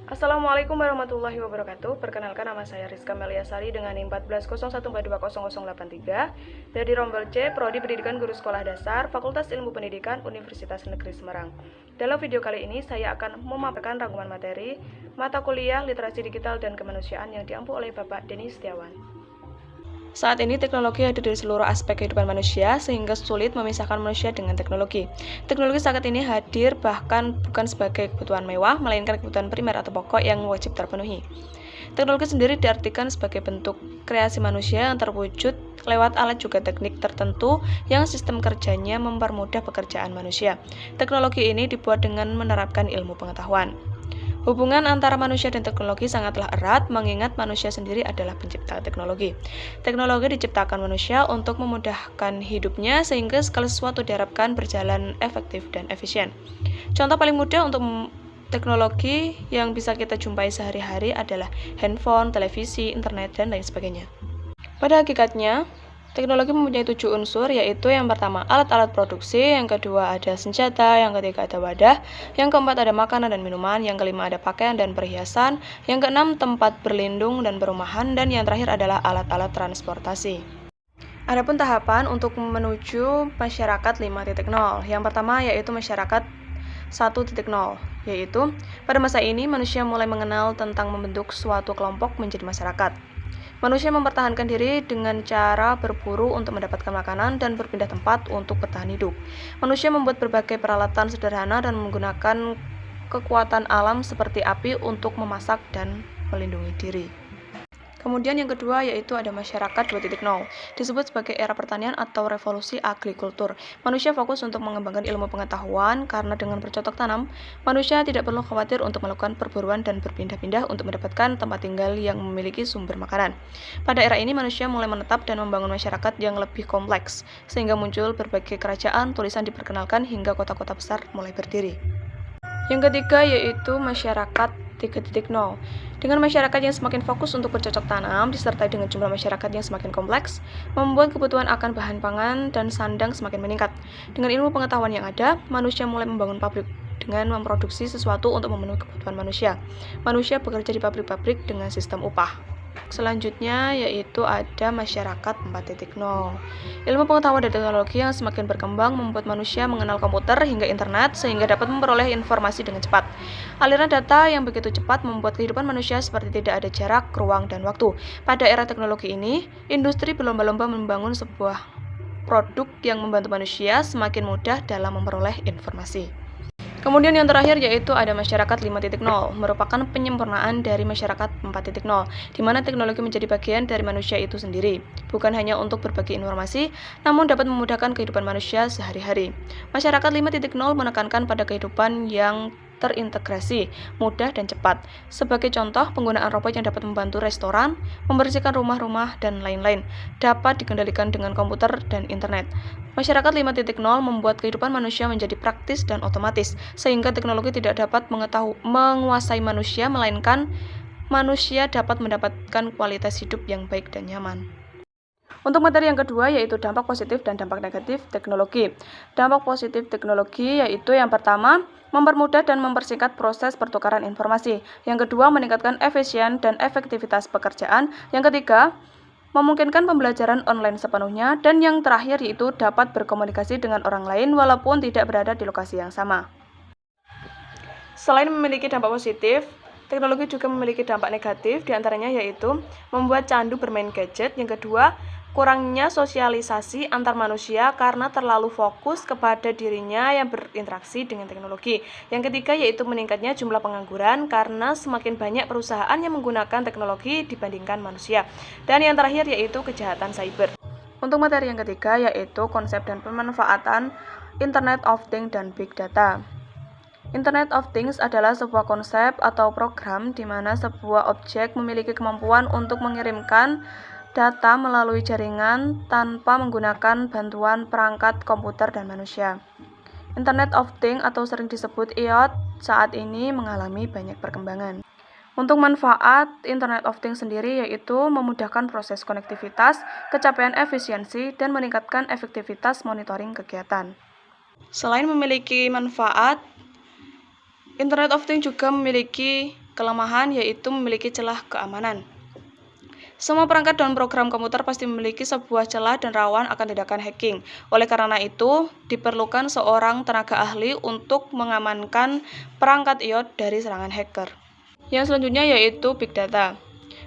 Assalamualaikum warahmatullahi wabarakatuh. Perkenalkan, nama saya Rizka Meliasari dengan NIM 1401420083 dari Rombel C, Prodi Pendidikan Guru Sekolah Dasar, Fakultas Ilmu Pendidikan, Universitas Negeri Semarang. Dalam video kali ini saya akan memaparkan rangkuman materi mata kuliah Literasi Digital dan Kemanusiaan yang diampu oleh Bapak Denny Setiawan. Saat ini teknologi hadir di seluruh aspek kehidupan manusia sehingga sulit memisahkan manusia dengan teknologi. Teknologi saat ini hadir bahkan bukan sebagai kebutuhan mewah, melainkan kebutuhan primer atau pokok yang wajib terpenuhi. Teknologi sendiri diartikan sebagai bentuk kreasi manusia yang terwujud lewat alat juga teknik tertentu yang sistem kerjanya mempermudah pekerjaan manusia. Teknologi ini dibuat dengan menerapkan ilmu pengetahuan. Hubungan antara manusia dan teknologi sangatlah erat, mengingat manusia sendiri adalah pencipta teknologi. Teknologi diciptakan manusia untuk memudahkan hidupnya, sehingga segala sesuatu diharapkan berjalan efektif dan efisien. Contoh paling mudah untuk teknologi yang bisa kita jumpai sehari-hari adalah handphone, televisi, internet, dan lain sebagainya. Pada hakikatnya, teknologi mempunyai 7 unsur, yaitu yang pertama alat-alat produksi, yang kedua ada senjata, yang ketiga ada wadah, yang keempat ada makanan dan minuman, yang kelima ada pakaian dan perhiasan, yang keenam tempat berlindung dan perumahan, dan yang terakhir adalah alat-alat transportasi. Adapun tahapan untuk menuju masyarakat 5.0. Yang pertama yaitu masyarakat 1.0, yaitu pada masa ini manusia mulai mengenal tentang membentuk suatu kelompok menjadi masyarakat. Manusia mempertahankan diri dengan cara berburu untuk mendapatkan makanan dan berpindah tempat untuk bertahan hidup. Manusia membuat berbagai peralatan sederhana dan menggunakan kekuatan alam seperti api untuk memasak dan melindungi diri. Kemudian yang kedua yaitu ada masyarakat 2.0, disebut sebagai era pertanian atau revolusi agrikultur. Manusia fokus untuk mengembangkan ilmu pengetahuan karena dengan bercocok tanam, manusia tidak perlu khawatir untuk melakukan perburuan dan berpindah-pindah untuk mendapatkan tempat tinggal yang memiliki sumber makanan. Pada era ini manusia mulai menetap dan membangun masyarakat yang lebih kompleks, sehingga muncul berbagai kerajaan, tulisan diperkenalkan hingga kota-kota besar mulai berdiri. Yang ketiga yaitu masyarakat 3.0. Dengan masyarakat yang semakin fokus untuk bercocok tanam, disertai dengan jumlah masyarakat yang semakin kompleks, membuat kebutuhan akan bahan pangan dan sandang semakin meningkat. Dengan ilmu pengetahuan yang ada, manusia mulai membangun pabrik dengan memproduksi sesuatu untuk memenuhi kebutuhan manusia. Manusia bekerja di pabrik-pabrik dengan sistem upah. Selanjutnya yaitu ada masyarakat 4.0. Ilmu pengetahuan dan teknologi yang semakin berkembang membuat manusia mengenal komputer hingga internet sehingga dapat memperoleh informasi dengan cepat. Aliran data yang begitu cepat membuat kehidupan manusia seperti tidak ada jarak, ruang, dan waktu. Pada era teknologi ini, industri berlomba-lomba membangun sebuah produk yang membantu manusia semakin mudah dalam memperoleh informasi. Kemudian yang terakhir yaitu ada masyarakat 5.0, merupakan penyempurnaan dari masyarakat 4.0, di mana teknologi menjadi bagian dari manusia itu sendiri, bukan hanya untuk berbagi informasi, namun dapat memudahkan kehidupan manusia sehari-hari. Masyarakat 5.0 menekankan pada kehidupan yang terintegrasi, mudah dan cepat. Sebagai contoh, penggunaan robot yang dapat membantu restoran, membersihkan rumah-rumah, dan lain-lain, dapat dikendalikan dengan komputer dan internet. Masyarakat 5.0 membuat kehidupan manusia menjadi praktis dan otomatis, sehingga teknologi tidak dapat menguasai manusia, melainkan manusia dapat mendapatkan kualitas hidup yang baik dan nyaman. Untuk materi yang kedua yaitu dampak positif dan dampak negatif teknologi. Dampak positif teknologi yaitu yang pertama, mempermudah dan mempersingkat proses pertukaran informasi. Yang kedua, meningkatkan efisien dan efektivitas pekerjaan. Yang ketiga, memungkinkan pembelajaran online sepenuhnya. Dan yang terakhir yaitu dapat berkomunikasi dengan orang lain walaupun tidak berada di lokasi yang sama. Selain memiliki dampak positif, teknologi juga memiliki dampak negatif, diantaranya yaitu membuat candu bermain gadget. Yang kedua, kurangnya sosialisasi antar manusia karena terlalu fokus kepada dirinya yang berinteraksi dengan teknologi. Yang ketiga yaitu meningkatnya jumlah pengangguran karena semakin banyak perusahaan yang menggunakan teknologi dibandingkan manusia. Dan yang terakhir yaitu kejahatan cyber. Untuk materi yang ketiga yaitu konsep dan pemanfaatan Internet of Things dan Big Data. Internet of Things adalah sebuah konsep atau program di mana sebuah objek memiliki kemampuan untuk mengirimkan data melalui jaringan tanpa menggunakan bantuan perangkat komputer dan manusia. Internet of Things atau sering disebut IoT saat ini mengalami banyak perkembangan. Untuk manfaat Internet of Things sendiri yaitu memudahkan proses konektivitas, capaian efisiensi, dan meningkatkan efektivitas monitoring kegiatan. Selain memiliki manfaat, Internet of Things juga memiliki kelemahan yaitu memiliki celah keamanan. Semua perangkat dan program komputer pasti memiliki sebuah celah dan rawan akan tindakan hacking. Oleh karena itu, diperlukan seorang tenaga ahli untuk mengamankan perangkat IoT dari serangan hacker. Yang selanjutnya yaitu Big Data.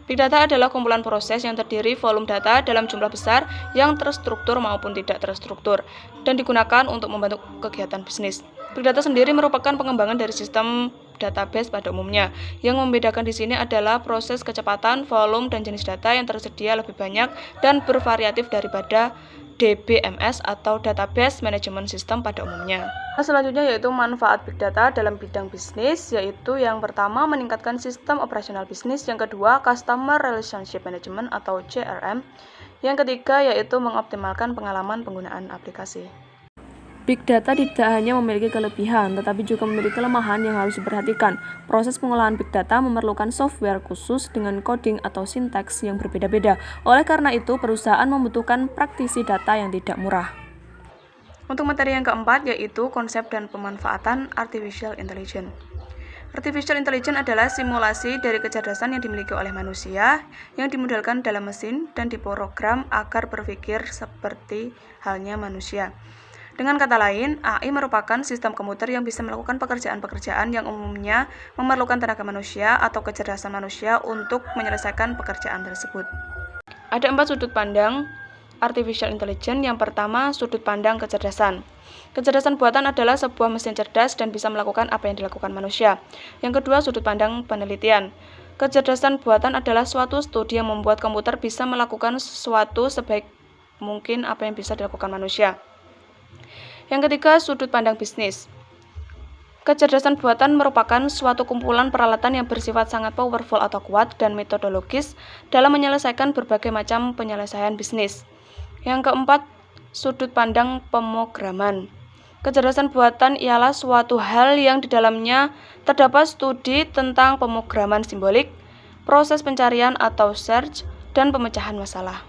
Big Data adalah kumpulan proses yang terdiri volume data dalam jumlah besar yang terstruktur maupun tidak terstruktur dan digunakan untuk membantu kegiatan bisnis. Big Data sendiri merupakan pengembangan dari sistem database pada umumnya. Yang membedakan di sini adalah proses kecepatan, volume, dan jenis data yang tersedia lebih banyak dan bervariatif daripada DBMS atau Database Management System pada umumnya. Selanjutnya yaitu manfaat Big Data dalam bidang bisnis, yaitu yang pertama meningkatkan sistem operasional bisnis, yang kedua Customer Relationship Management atau CRM, yang ketiga yaitu mengoptimalkan pengalaman penggunaan aplikasi. Big Data tidak hanya memiliki kelebihan, tetapi juga memiliki kelemahan yang harus diperhatikan. Proses pengolahan Big Data memerlukan software khusus dengan coding atau sintaks yang berbeda-beda. Oleh karena itu, perusahaan membutuhkan praktisi data yang tidak murah. Untuk materi yang keempat, yaitu konsep dan pemanfaatan Artificial Intelligence. Artificial Intelligence adalah simulasi dari kecerdasan yang dimiliki oleh manusia, yang dimodelkan dalam mesin dan diprogram agar berpikir seperti halnya manusia. Dengan kata lain, AI merupakan sistem komputer yang bisa melakukan pekerjaan-pekerjaan yang umumnya memerlukan tenaga manusia atau kecerdasan manusia untuk menyelesaikan pekerjaan tersebut. Ada 4 sudut pandang Artificial Intelligence. Yang pertama, sudut pandang kecerdasan. Kecerdasan buatan adalah sebuah mesin cerdas dan bisa melakukan apa yang dilakukan manusia. Yang kedua, sudut pandang penelitian. Kecerdasan buatan adalah suatu studi yang membuat komputer bisa melakukan sesuatu sebaik mungkin apa yang bisa dilakukan manusia. Yang ketiga, sudut pandang bisnis. Kecerdasan buatan merupakan suatu kumpulan peralatan yang bersifat sangat powerful atau kuat dan metodologis dalam menyelesaikan berbagai macam penyelesaian bisnis. Yang keempat, sudut pandang pemrograman. Kecerdasan buatan ialah suatu hal yang di dalamnya terdapat studi tentang pemrograman simbolik, proses pencarian atau search, dan pemecahan masalah.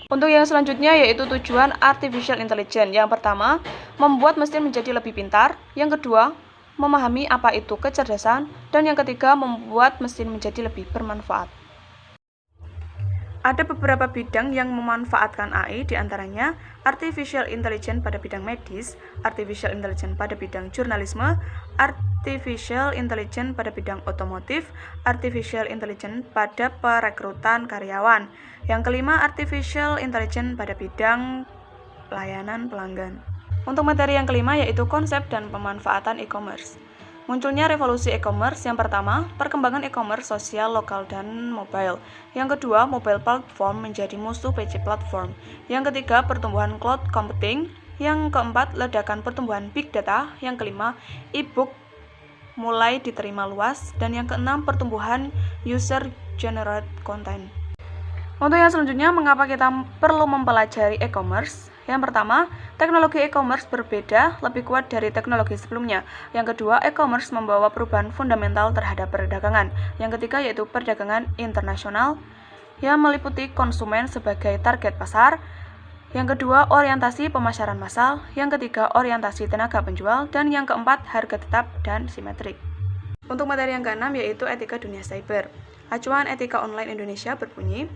Untuk yang selanjutnya yaitu tujuan Artificial Intelligence. Yang pertama, membuat mesin menjadi lebih pintar. Yang kedua, memahami apa itu kecerdasan. Dan yang ketiga, membuat mesin menjadi lebih bermanfaat. Ada beberapa bidang yang memanfaatkan AI, diantaranya Artificial Intelligence pada bidang medis, Artificial Intelligence pada bidang jurnalisme, Artificial Intelligence pada bidang otomotif, Artificial Intelligence pada perekrutan karyawan. Yang kelima, Artificial Intelligence pada bidang layanan pelanggan. Untuk materi yang kelima yaitu konsep dan pemanfaatan e-commerce. Munculnya revolusi e-commerce. Yang pertama, perkembangan e-commerce sosial, lokal, dan mobile. Yang kedua, mobile platform menjadi musuh PC platform. Yang ketiga, pertumbuhan cloud computing. Yang keempat, ledakan pertumbuhan big data. Yang kelima, e-book mulai diterima luas. Dan yang keenam, pertumbuhan user-generated content. Untuk yang selanjutnya, mengapa kita perlu mempelajari e-commerce? Yang pertama, teknologi e-commerce berbeda, lebih kuat dari teknologi sebelumnya. Yang kedua, e-commerce membawa perubahan fundamental terhadap perdagangan. Yang ketiga yaitu perdagangan internasional yang meliputi konsumen sebagai target pasar. Yang kedua, orientasi pemasaran massal. Yang ketiga, orientasi tenaga penjual. Dan yang keempat, harga tetap dan simetrik. Untuk materi yang keenam yaitu etika dunia cyber. Acuan Etika Online Indonesia berbunyi,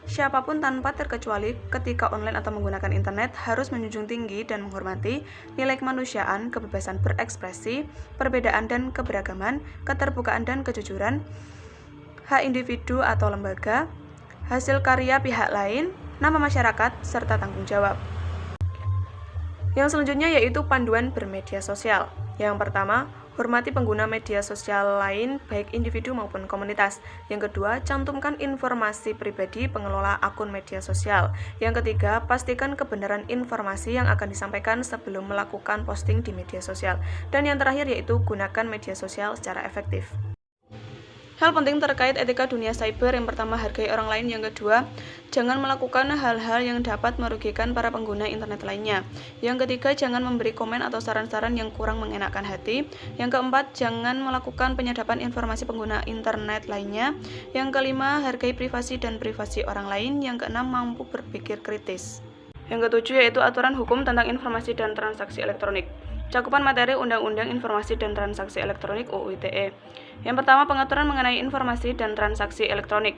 siapapun tanpa terkecuali ketika online atau menggunakan internet harus menjunjung tinggi dan menghormati nilai kemanusiaan, kebebasan berekspresi, perbedaan dan keberagaman, keterbukaan dan kejujuran, hak individu atau lembaga, hasil karya pihak lain, nama masyarakat, serta tanggung jawab. Yang selanjutnya yaitu panduan bermedia sosial. Yang pertama, hormati pengguna media sosial lain, baik individu maupun komunitas. Yang kedua, cantumkan informasi pribadi pengelola akun media sosial. Yang ketiga, pastikan kebenaran informasi yang akan disampaikan sebelum melakukan posting di media sosial. Dan yang terakhir yaitu gunakan media sosial secara efektif. Hal penting terkait etika dunia cyber, yang pertama, hargai orang lain. Yang kedua, jangan melakukan hal-hal yang dapat merugikan para pengguna internet lainnya. Yang ketiga, jangan memberi komen atau saran-saran yang kurang mengenakan hati. Yang keempat, jangan melakukan penyadapan informasi pengguna internet lainnya. Yang kelima, hargai privasi dan privasi orang lain. Yang keenam, mampu berpikir kritis. Yang ketujuh yaitu aturan hukum tentang informasi dan transaksi elektronik. Cakupan materi Undang-Undang Informasi dan Transaksi Elektronik UU ITE. Yang pertama, pengaturan mengenai informasi dan transaksi elektronik.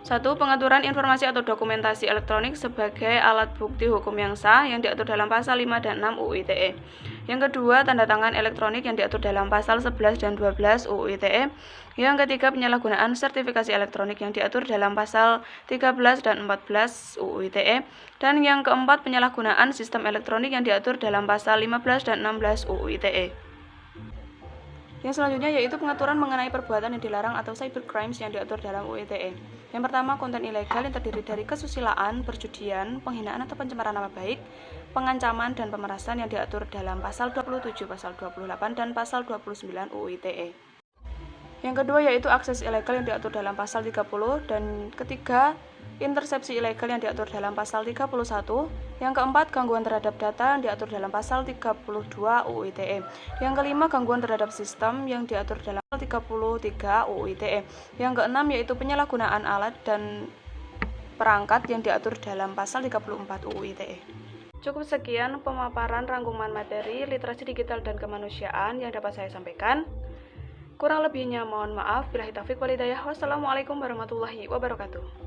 1. Pengaturan informasi atau dokumentasi elektronik sebagai alat bukti hukum yang sah yang diatur dalam pasal 5 dan 6 UU ITE. Yang kedua, tanda tangan elektronik yang diatur dalam pasal 11 dan 12 UU ITE. Yang ketiga, penyalahgunaan sertifikasi elektronik yang diatur dalam pasal 13 dan 14 UU ITE. Dan yang keempat, penyalahgunaan sistem elektronik yang diatur dalam pasal 15 dan 16 UU ITE. Yang selanjutnya yaitu pengaturan mengenai perbuatan yang dilarang atau cybercrimes yang diatur dalam UU ITE. Yang pertama, konten ilegal yang terdiri dari kesusilaan, perjudian, penghinaan atau pencemaran nama baik, pengancaman dan pemerasan yang diatur dalam pasal 27, pasal 28 dan pasal 29 UU ITE. Yang kedua yaitu akses ilegal yang diatur dalam pasal 30 dan ketiga intersepsi ilegal yang diatur dalam pasal 31. Yang keempat, gangguan terhadap data yang diatur dalam pasal 32 UU ITE. Yang kelima, gangguan terhadap sistem yang diatur dalam pasal 33 UU ITE. Yang keenam yaitu penyalahgunaan alat dan perangkat yang diatur dalam pasal 34 UU ITE. Cukup sekian pemaparan rangkuman materi literasi digital dan kemanusiaan yang dapat saya sampaikan. Kurang lebihnya mohon maaf. Billahi taufiq wal hidayah. Wassalamualaikum warahmatullahi wabarakatuh.